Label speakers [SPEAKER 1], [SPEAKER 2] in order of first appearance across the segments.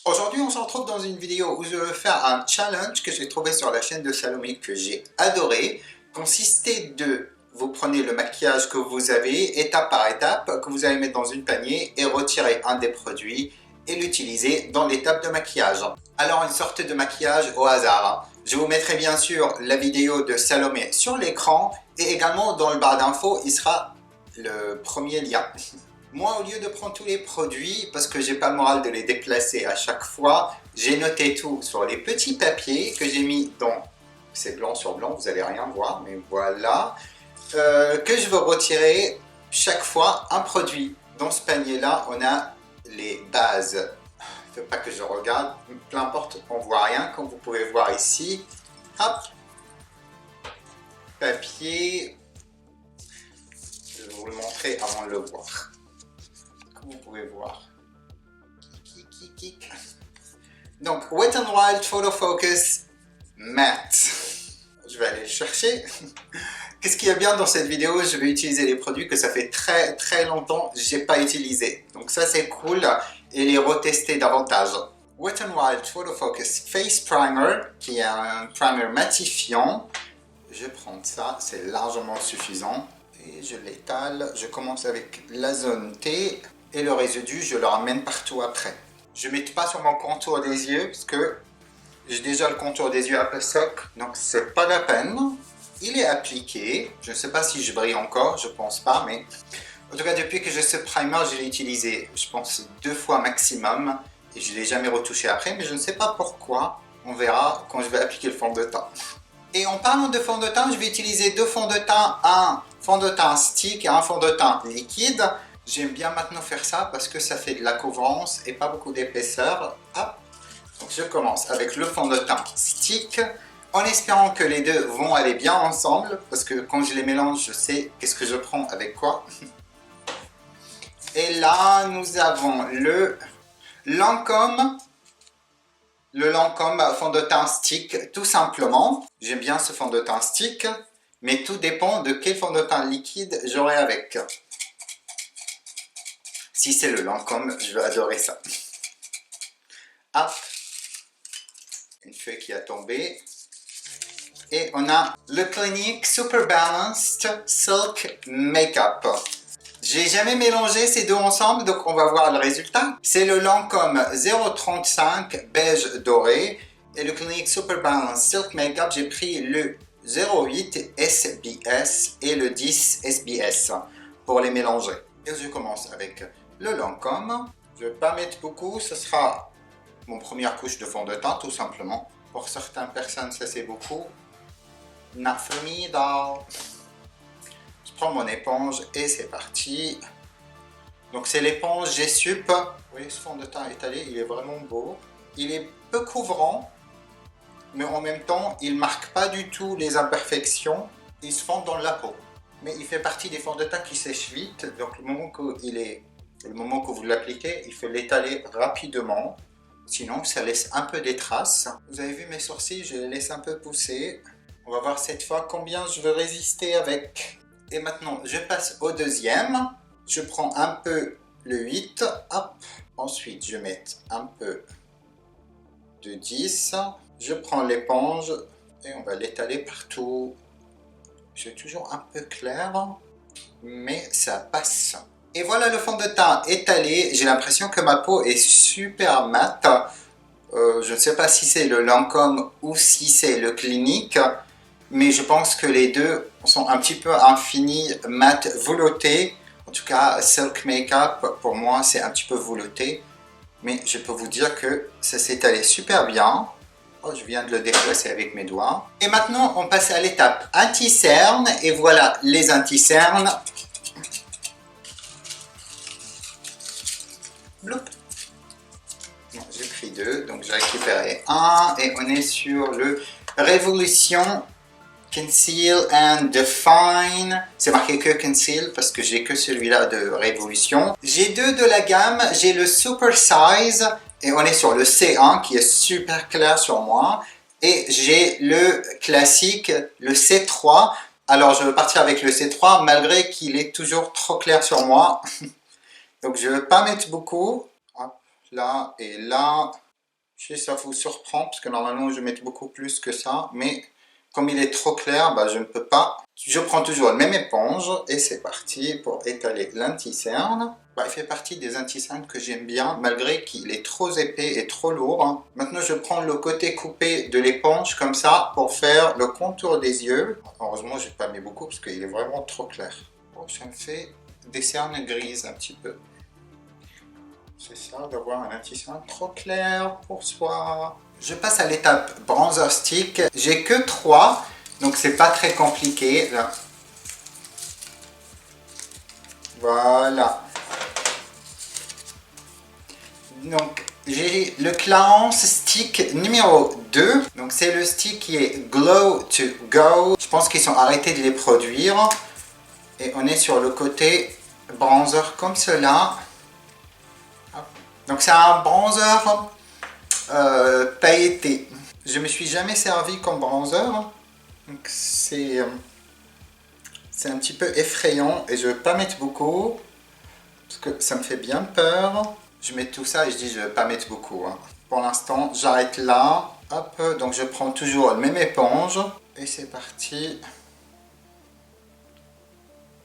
[SPEAKER 1] Aujourd'hui, on se retrouve dans une vidéo où je vais faire un challenge que j'ai trouvé sur la chaîne de Salomé que j'ai adoré. Consistait de, vous prenez le maquillage que vous avez, étape par étape, que vous allez mettre dans une panier et retirer un des produits et l'utiliser dans l'étape de maquillage. Alors, une sorte de maquillage au hasard. Je vous mettrai bien sûr la vidéo de Salomé sur l'écran et également dans le barre d'infos, il sera le premier lien. Moi, au lieu de prendre tous les produits, parce que j'ai pas le moral de les déplacer à chaque fois, j'ai noté tout sur les petits papiers que j'ai mis dans... C'est blanc sur blanc, vous allez rien voir, mais voilà. Que je veux retirer chaque fois un produit. Dans ce panier-là, on a les bases. Il ne faut pas que je regarde, peu importe, on voit rien, comme vous pouvez voir ici. Hop, papier. Je vais vous le montrer avant de le voir. Comme vous pouvez voir. Donc, Wet n Wild Photo Focus Matte. Je vais aller le chercher. Qu'est-ce qu'il y a bien dans cette vidéo? Je vais utiliser les produits que ça fait très longtemps que je n'ai pas utilisé. Donc ça c'est cool et les retester davantage. Wet n Wild Photo Focus Face Primer, qui est un primer matifiant. Je vais prendre ça, c'est largement suffisant. Et je l'étale. Je commence avec la zone T et le résidu, je le ramène partout après. Je ne mets pas sur mon contour des yeux parce que j'ai déjà le contour des yeux un peu sec, donc c'est pas la peine. Il est appliqué, je ne sais pas si je brille encore, je pense pas, mais en tout cas depuis que j'ai ce primer, je l'ai utilisé, je pense 2 fois maximum et je ne l'ai jamais retouché après, mais je ne sais pas pourquoi. On verra quand je vais appliquer le fond de teint. Et en parlant de fond de teint, je vais utiliser 2 fonds de teint, un fond de teint stick et un fond de teint liquide. J'aime bien maintenant faire ça parce que ça fait de la couvrance et pas beaucoup d'épaisseur. Hop. Donc je commence avec le fond de teint stick, en espérant que les deux vont aller bien ensemble, parce que quand je les mélange, je sais qu'est-ce que je prends avec quoi. Et là, nous avons le Lancôme fond de teint stick, tout simplement. J'aime bien ce fond de teint stick, mais tout dépend de quel fond de teint liquide j'aurai avec. Si c'est le Lancôme, je vais adorer ça. Hop. Une feuille qui a tombé. Et on a le Clinique Super Balanced Silk Makeup. J'ai jamais mélangé ces deux ensemble, donc on va voir le résultat. C'est le Lancôme 035 beige doré et le Clinique Super Balanced Silk Makeup. J'ai pris le 08 SBS et le 10 SBS pour les mélanger. Et je commence avec le Lancôme. Je ne vais pas mettre beaucoup, ce sera mon première couche de fond de teint tout simplement. Pour certaines personnes, ça c'est beaucoup. Not for me, doll. Je prends mon éponge et c'est parti. Donc c'est l'éponge G-Sup. Vous voyez ce fond de teint étalé, il est vraiment beau. Il est peu couvrant, mais en même temps, il ne marque pas du tout les imperfections. Il se fond dans la peau. Mais il fait partie des fonds de teint qui sèchent vite. Donc le moment que vous l'appliquez, il faut l'étaler rapidement. Sinon, ça laisse un peu des traces. Vous avez vu mes sourcils, je les laisse un peu pousser. On va voir cette fois combien je veux résister avec. Et maintenant, je passe au deuxième. Je prends un peu le 8. Hop. Ensuite, je mets un peu de 10. Je prends l'éponge et on va l'étaler partout. C'est toujours un peu clair, mais ça passe. Et voilà le fond de teint étalé. J'ai l'impression que ma peau est super mate. Je ne sais pas si c'est le Lancôme ou si c'est le Clinique. Mais je pense que les deux sont un petit peu infinis, mat, velouté. En tout cas, Silk Makeup, pour moi, c'est un petit peu velouté. Mais je peux vous dire que ça s'est allé super bien. Oh, je viens de le déplacer avec mes doigts. Et maintenant, on passe à l'étape anti-cerne. Et voilà les anti-cernes. Bloup. J'ai pris 2, donc j'ai récupéré un. Et on est sur le Révolution Conceal and Define. C'est marqué que Conceal parce que j'ai que celui-là de Révolution. J'ai 2 de la gamme. J'ai le Super Size et on est sur le C1 qui est super clair sur moi. Et j'ai le classique, le C3. Alors je vais partir avec le C3 malgré qu'il est toujours trop clair sur moi. Donc je ne vais pas mettre beaucoup. Hop, là et là. Je sais que ça vous surprend parce que normalement je mets beaucoup plus que ça, mais comme il est trop clair, bah, je ne peux pas. Je prends toujours la même éponge et c'est parti pour étaler l'anti-cerne. Bah, il fait partie des anti-cernes que j'aime bien, malgré qu'il est trop épais et trop lourd. Maintenant, je prends le côté coupé de l'éponge comme ça pour faire le contour des yeux. Heureusement, je n'ai pas mis beaucoup parce qu'il est vraiment trop clair. Bon, ça me fait des cernes grises un petit peu. C'est ça, d'avoir un anti-cerne trop clair pour soi. Je passe à l'étape bronzer stick. J'ai que 3, donc c'est pas très compliqué. Là. Voilà. Donc j'ai le Clarins stick numéro 2. Donc c'est le stick qui est Glow to Go. Je pense qu'ils sont arrêtés de les produire. Et on est sur le côté bronzer comme cela. Donc c'est un bronzer pailleté. Je me suis jamais servi comme bronzer. Donc c'est un petit peu effrayant et je ne veux pas mettre beaucoup parce que ça me fait bien peur. Je mets tout ça et je dis je ne vais pas mettre beaucoup. Pour l'instant j'arrête là. Hop, donc je prends toujours la même éponge et c'est parti.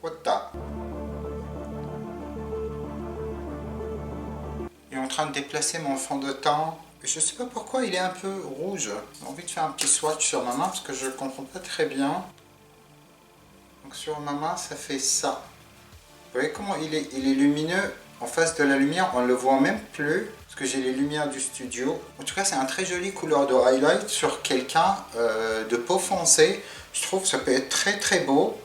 [SPEAKER 1] Voilà. Il est en train de déplacer mon fond de teint. Je ne sais pas pourquoi il est un peu rouge. J'ai envie de faire un petit swatch sur ma main parce que je ne comprends pas très bien. Donc sur ma main ça fait ça. Vous voyez comment il est lumineux. En face de la lumière on ne le voit même plus. Parce que j'ai les lumières du studio. En tout cas c'est un très joli couleur de highlight sur quelqu'un de peau foncée. Je trouve que ça peut être très très beau.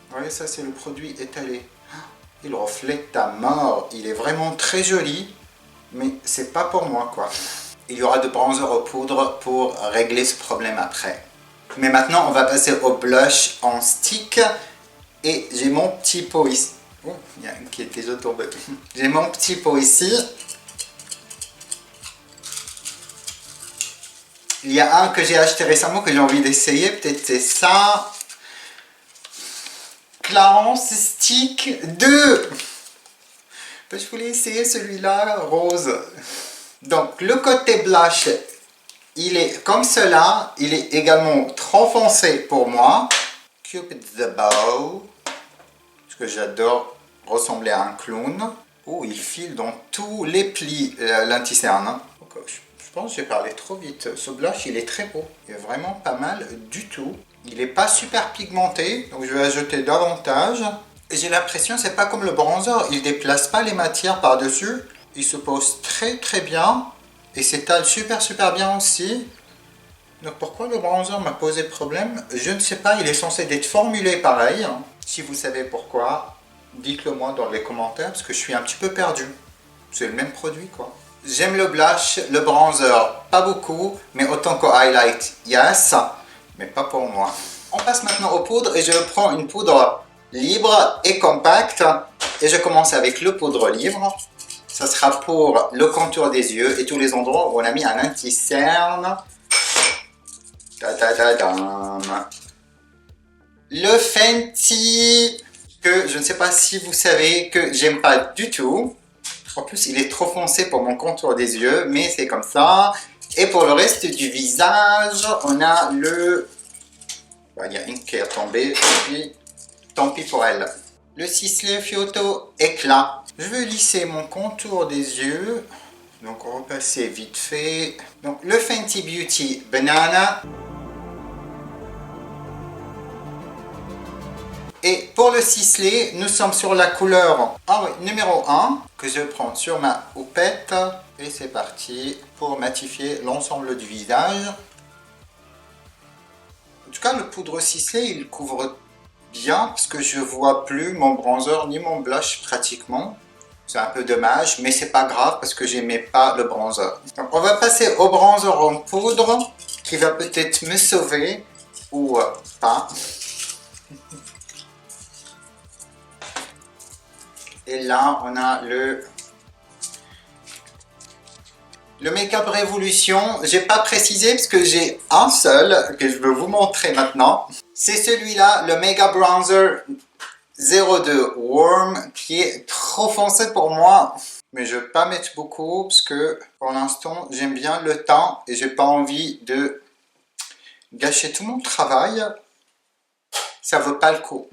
[SPEAKER 1] Vous voyez ça c'est le produit étalé. Il reflète ta mort, il est vraiment très joli, mais c'est pas pour moi quoi. Il y aura de bronzer aux poudres pour régler ce problème après. Mais maintenant on va passer au blush en stick et j'ai mon petit pot ici. Oh, il y a une qui est déjà tombée. J'ai mon petit pot ici. Il y a un que j'ai acheté récemment que j'ai envie d'essayer, peut-être c'est ça. Clarins Stick 2. Je voulais essayer celui-là rose. Donc le côté blush, il est comme cela. Il est également trop foncé pour moi. Cupid the Bow. Parce que j'adore ressembler à un clown. Oh, il file dans tous les plis l'anti-cerne. Je pense que j'ai parlé trop vite. Ce blush, il est très beau. Il est vraiment pas mal du tout. Il n'est pas super pigmenté, donc je vais ajouter davantage. Et j'ai l'impression, c'est pas comme le bronzer, il déplace pas les matières par-dessus. Il se pose très très bien et s'étale super bien aussi. Donc pourquoi le bronzer m'a posé problème? Je ne sais pas, il est censé être formulé pareil. Si vous savez pourquoi, dites-le moi dans les commentaires parce que je suis un petit peu perdu. C'est le même produit quoi. J'aime le blush, le bronzer, pas beaucoup, mais autant qu'au highlight, yes. Mais pas pour moi. On passe maintenant aux poudres et je prends une poudre libre et compacte et je commence avec le poudre libre. Ça sera pour le contour des yeux et tous les endroits où on a mis un anti-cerne. Le Fenty que je ne sais pas si vous savez que j'aime pas du tout. En plus il est trop foncé pour mon contour des yeux mais c'est comme ça. Et pour le reste du visage, on a le... Il y a une qui est tombée, et puis tant pis pour elle. Le Sisley Photo Éclat. Je vais lisser mon contour des yeux. Donc on va passer vite fait. Donc le Fenty Beauty Banana. Et pour le Sisley, nous sommes sur la couleur numéro 1 que je prends sur ma houppette. Et c'est parti pour matifier l'ensemble du visage. En tout cas, le poudre Sisley, il couvre bien parce que je vois plus mon bronzer ni mon blush pratiquement. C'est un peu dommage, mais c'est pas grave parce que j'aimais pas le bronzer. Donc, on va passer au bronzer en poudre qui va peut-être me sauver ou pas. Et là, on a le Make-up Revolution. J'ai pas précisé parce que j'ai un seul que je veux vous montrer maintenant. C'est celui-là, le Mega Bronzer 02 Warm, qui est trop foncé pour moi. Mais je ne vais pas mettre beaucoup parce que pour l'instant j'aime bien le temps et j'ai pas envie de gâcher tout mon travail. Ça vaut pas le coup.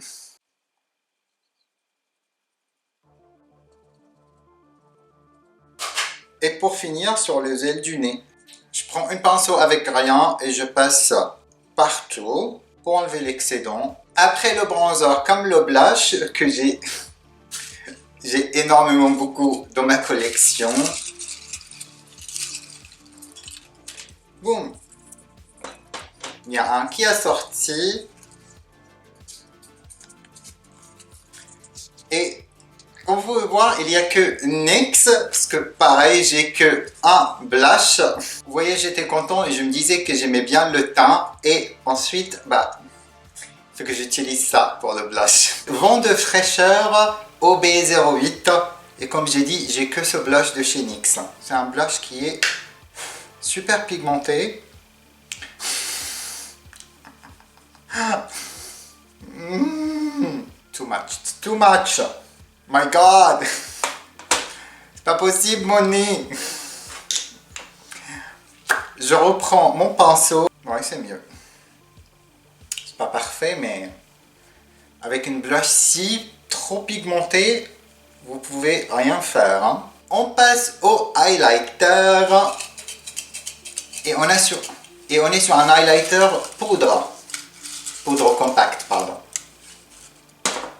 [SPEAKER 1] Et pour finir sur les ailes du nez, je prends un pinceau avec rien et je passe partout pour enlever l'excédent. Après le bronzer comme le blush que j'ai énormément beaucoup dans ma collection. Boum. Il y a un qui a sorti. Et comme vous pouvez voir, il n'y a que NYX, parce que pareil, j'ai que un blush. Vous voyez, j'étais content et je me disais que j'aimais bien le teint. Et ensuite, il faut que j'utilise ça pour le blush. Vent de fraîcheur OB08. Et comme j'ai dit, j'ai que ce blush de chez NYX. C'est un blush qui est super pigmenté. Too much, too much. My God, c'est pas possible mon nez. Je reprends mon pinceau. Ouais, c'est mieux. C'est pas parfait, mais avec une blush si trop pigmentée, vous pouvez rien faire. Hein. On passe au highlighter. Et on est sur un highlighter poudre. Poudre compacte, pardon.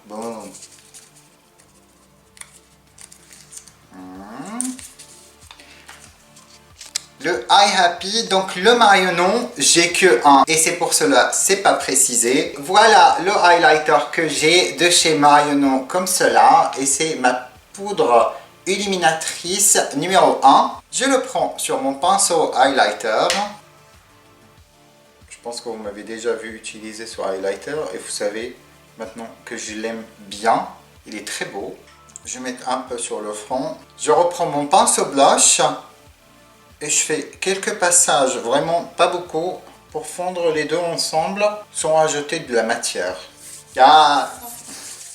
[SPEAKER 1] Bon. Le Eye Happy, donc le Marionnon, j'ai que un et c'est pour cela, c'est pas précisé. Voilà le highlighter que j'ai de chez Marionnon comme cela et c'est ma poudre illuminatrice numéro 1. Je le prends sur mon pinceau highlighter. Je pense que vous m'avez déjà vu utiliser ce highlighter et vous savez maintenant que je l'aime bien. Il est très beau. Je vais mettre un peu sur le front. Je reprends mon pinceau blush. Et je fais quelques passages, vraiment pas beaucoup, pour fondre les deux ensemble sans ajouter de la matière.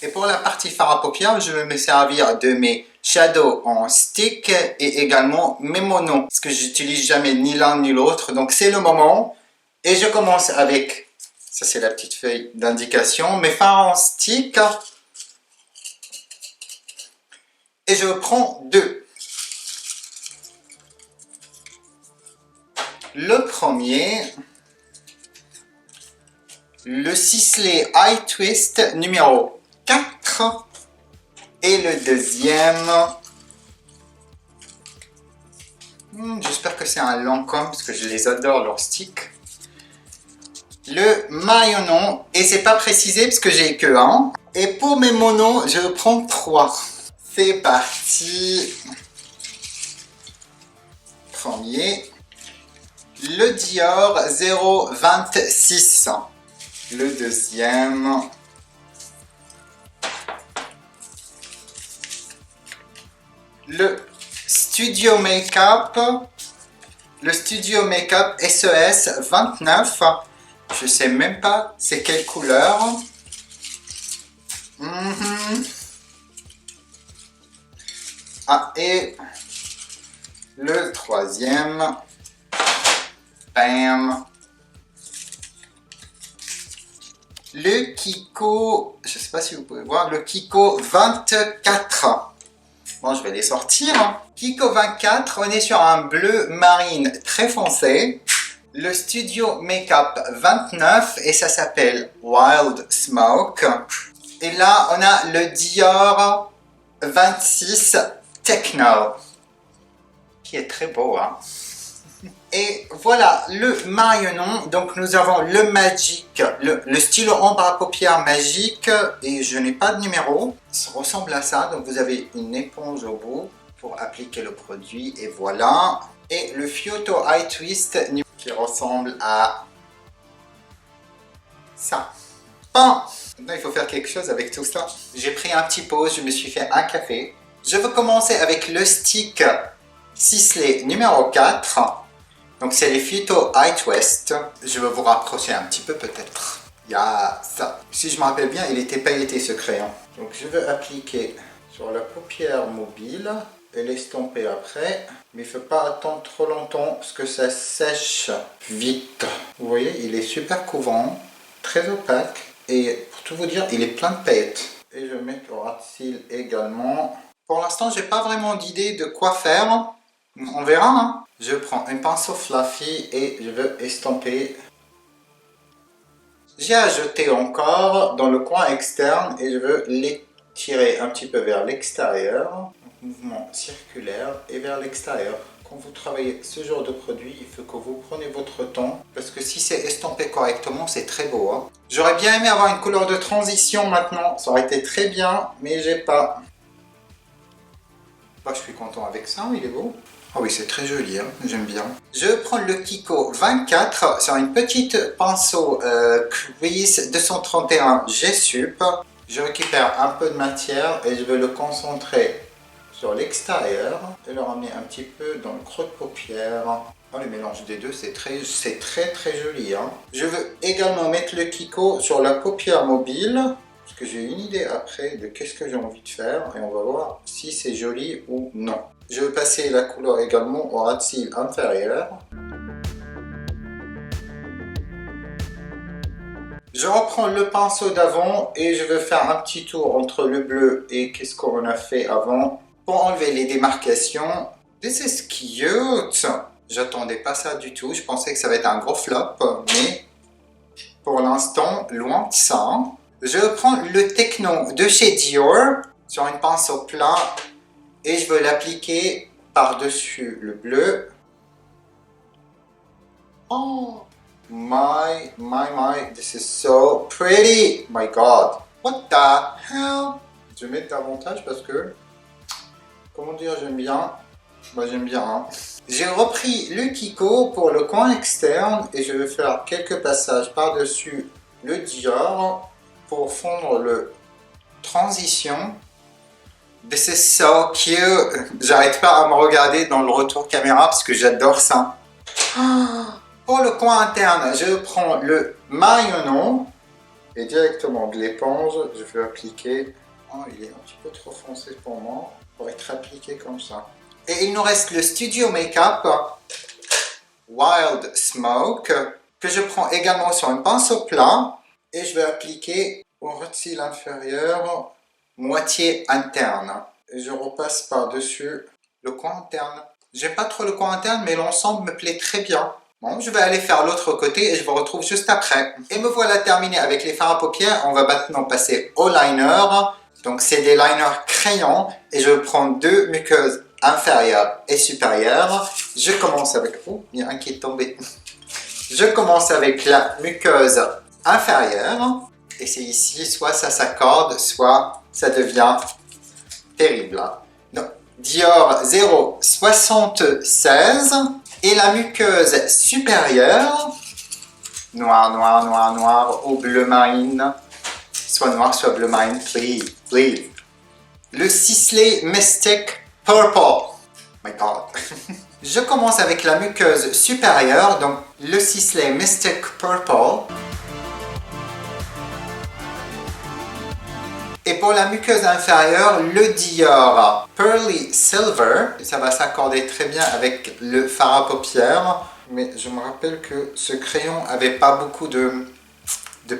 [SPEAKER 1] Et pour la partie fard à paupières, je vais me servir de mes shadows en stick et également mes monos. Parce que j'utilise jamais ni l'un ni l'autre, donc c'est le moment. Et je commence avec, ça c'est la petite feuille d'indication, mes fards en stick. Et je prends deux. Le premier, le Sisley Eye Twist numéro 4 et le deuxième, j'espère que c'est un Lancôme parce que je les adore leurs sticks, le Marionnon et c'est pas précisé parce que j'ai que un et pour mes monos je prends 3. C'est parti. Premier. Le Dior 026. Le deuxième. Le Studio Makeup. Le Studio Makeup SES 29. Je sais même pas c'est quelle couleur. Ah, et le troisième. Bam. Le Kiko, je sais pas si vous pouvez voir, le Kiko 24. Bon, je vais les sortir. Kiko 24, on est sur un bleu marine très foncé. Le Studio Makeup 29 et ça s'appelle Wild Smoke. Et là, on a le Dior 26 Techno, qui est très beau, hein. Et voilà le Marionnon. Donc nous avons le Magic, le stylo ombre à paupières magique et je n'ai pas de numéro. Ça ressemble à ça. Donc vous avez une éponge au bout pour appliquer le produit et voilà. Et le Fioto Eye Twist qui ressemble à ça. Bon, maintenant il faut faire quelque chose avec tout ça. J'ai pris un petit pause, je me suis fait un café. Je vais commencer avec le stick Sisley numéro 4. Donc c'est les Fioto Eye Twist. Je vais vous rapprocher un petit peu peut-être. Il y a ça. Si je me rappelle bien, il était pailleté ce crayon. Donc je vais appliquer sur la paupière mobile et l'estomper après. Mais il ne faut pas attendre trop longtemps parce que ça sèche vite. Vous voyez, il est super couvrant, très opaque. Et pour tout vous dire, il est plein de paillettes. Et je vais mettre le ras de cils également. Pour l'instant, j'ai pas vraiment d'idée de quoi faire. On verra, hein. Je prends un pinceau fluffy et je veux estomper. J'ai ajouté encore dans le coin externe et je veux l'étirer un petit peu vers l'extérieur. Mouvement circulaire et vers l'extérieur. Quand vous travaillez ce genre de produit, il faut que vous preniez votre temps parce que si c'est estompé correctement, c'est très beau, hein. J'aurais bien aimé avoir une couleur de transition maintenant, ça aurait été très bien, mais j'ai pas. Bah, je suis content avec ça, il est beau. Ah oui, c'est très joli, hein, j'aime bien. Je prends le Kiko 24 sur une petite pinceau Crease 231 G-Sup. Je récupère un peu de matière et je vais le concentrer sur l'extérieur et le ramener un petit peu dans le creux de paupière. Oh, le mélange des deux, c'est très joli, hein. Je veux également mettre le Kiko sur la paupière mobile parce que j'ai une idée après de qu'est-ce que j'ai envie de faire et on va voir si c'est joli ou non. Je vais passer la couleur également au ras de cils inférieur. Je reprends le pinceau d'avant et je vais faire un petit tour entre le bleu et qu'est-ce qu'on a fait avant pour enlever les démarcations. This is cute! J'attendais pas ça du tout, je pensais que ça va être un gros flop, mais pour l'instant, loin de ça. Je prends le Techno de chez Dior sur une pinceau plat et je veux l'appliquer par-dessus le bleu. Oh my, this is so pretty! My God! What the hell? Je vais mettre davantage parce que, comment dire, j'aime bien. Moi j'aime bien, hein. J'ai repris le Kiko pour le coin externe et je vais faire quelques passages par-dessus le Dior pour fondre le transition. This is so cute! J'arrête pas à me regarder dans le retour caméra parce que j'adore ça. Pour le coin interne, je prends le Marionneau et directement de l'éponge, je vais appliquer. Oh, il est un petit peu trop foncé pour moi, pour être appliqué comme ça. Et il nous reste le Studio Makeup Wild Smoke que je prends également sur un pinceau plat et je vais appliquer au ras de cils inférieur, moitié interne. Et je repasse par-dessus le coin interne. J'aime pas trop le coin interne, mais l'ensemble me plaît très bien. Bon, je vais aller faire l'autre côté et je vous retrouve juste après. Et me voilà terminé avec les fards à paupières. On va maintenant passer au liner. Donc c'est des liners crayons et je prends deux muqueuses inférieure et supérieure. Je commence avec... Oh, il y a un qui est tombé. Je commence avec la muqueuse inférieure. Et c'est ici, soit ça s'accorde, soit ça devient terrible. Donc, Dior 076. Et la muqueuse supérieure, noir, au bleu marine. Soit noir, soit bleu marine, please. Le Sisley Mystic Purple. My God. Je commence avec la muqueuse supérieure, donc le Sisley Mystic Purple. Et pour la muqueuse inférieure, le Dior Pearly Silver. Ça va s'accorder très bien avec le fard à paupières. Mais je me rappelle que ce crayon avait pas beaucoup de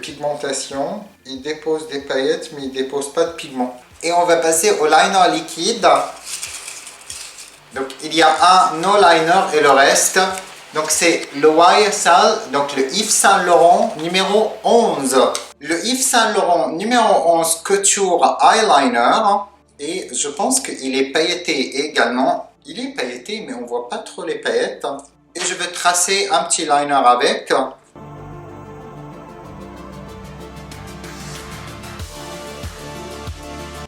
[SPEAKER 1] pigmentation. Il dépose des paillettes, mais il dépose pas de pigment. Et on va passer au liner liquide. Donc il y a un no liner et le reste. Donc c'est le YSL, donc le Yves Saint Laurent numéro 11. Le Yves Saint Laurent numéro 11 Couture Eyeliner. Et je pense qu'il est pailleté également. Il est pailleté mais on voit pas trop les paillettes. Et je vais tracer un petit liner avec.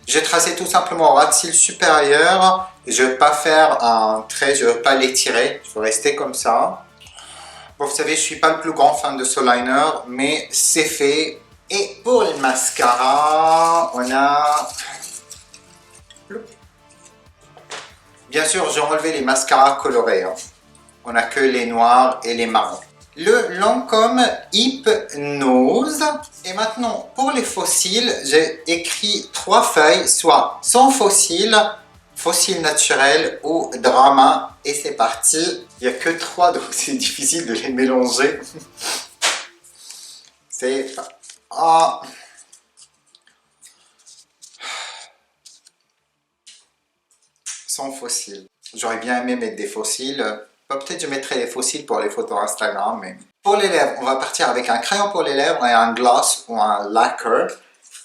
[SPEAKER 1] J'ai tracé tout simplement au ras de cils supérieur. Je ne vais pas faire un trait, je ne vais pas l'étirer. Je vais rester comme ça. Bon, vous savez, je ne suis pas le plus grand fan de ce liner, mais c'est fait. Et pour le mascara, on a... Bien sûr, j'ai enlevé les mascaras colorés. On n'a que les noirs et les marrons. le Lancôme Hypnose. Et maintenant, pour les fossiles, j'ai écrit 3 feuilles, soit sans fossiles, fossiles naturels ou drama. Et c'est parti. Il n'y a que 3, donc c'est difficile de les mélanger. C'est... Ah. Sans fossiles. J'aurais bien aimé mettre des fossiles. Peut-être je mettrai des fossiles pour les photos Instagram. Mais... Pour les lèvres, on va partir avec un crayon pour les lèvres et un gloss ou un lacquer.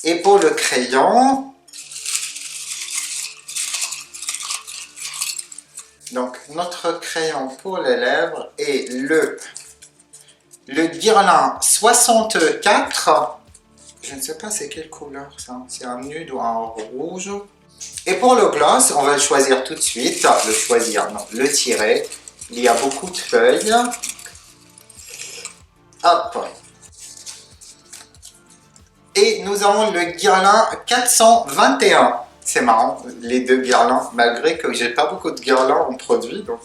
[SPEAKER 1] Et pour le crayon... Donc, notre crayon pour les lèvres est le Guerlain 64. Je ne sais pas c'est quelle couleur ça. C'est un nude ou un rouge. Et pour le gloss, on va le choisir tout de suite. Le tirer. Il y a beaucoup de feuilles. Hop. Et nous avons le Guerlain 421. C'est marrant, les deux Guerlains, malgré que j'ai pas beaucoup de Guerlains en produit, donc...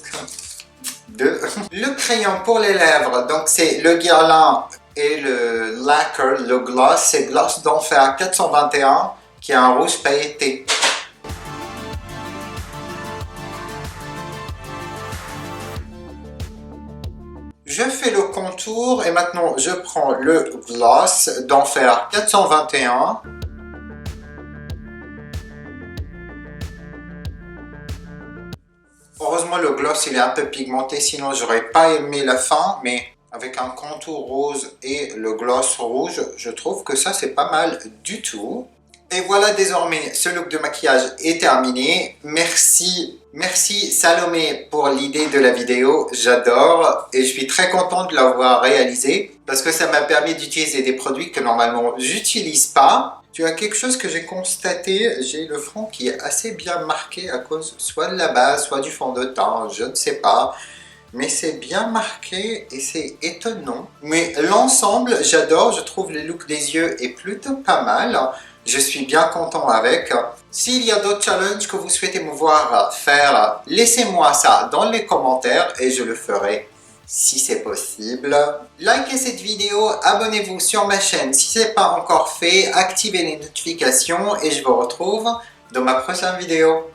[SPEAKER 1] Deux. Le crayon pour les lèvres, donc c'est le Guerlain et le lacquer, le gloss, c'est Gloss d'Enfer 421, qui est un rouge pailleté. Je fais le contour et maintenant je prends le gloss d'Enfer 421. Heureusement le gloss il est un peu pigmenté, sinon j'aurais pas aimé la fin, mais avec un contour rose et le gloss rouge, je trouve que ça c'est pas mal du tout. Et voilà, désormais ce look de maquillage est terminé. Merci Salomé pour l'idée de la vidéo, j'adore et je suis très content de l'avoir réalisé parce que ça m'a permis d'utiliser des produits que normalement j'utilise pas. Tu as quelque chose que j'ai constaté, j'ai le front qui est assez bien marqué à cause soit de la base, soit du fond de teint, je ne sais pas. Mais c'est bien marqué et c'est étonnant. Mais l'ensemble, j'adore, je trouve le look des yeux est plutôt pas mal. Je suis bien content avec. S'il y a d'autres challenges que vous souhaitez me voir faire, laissez-moi ça dans les commentaires et je le ferai si c'est possible. Likez cette vidéo, abonnez-vous sur ma chaîne si ce n'est pas encore fait, activez les notifications et je vous retrouve dans ma prochaine vidéo.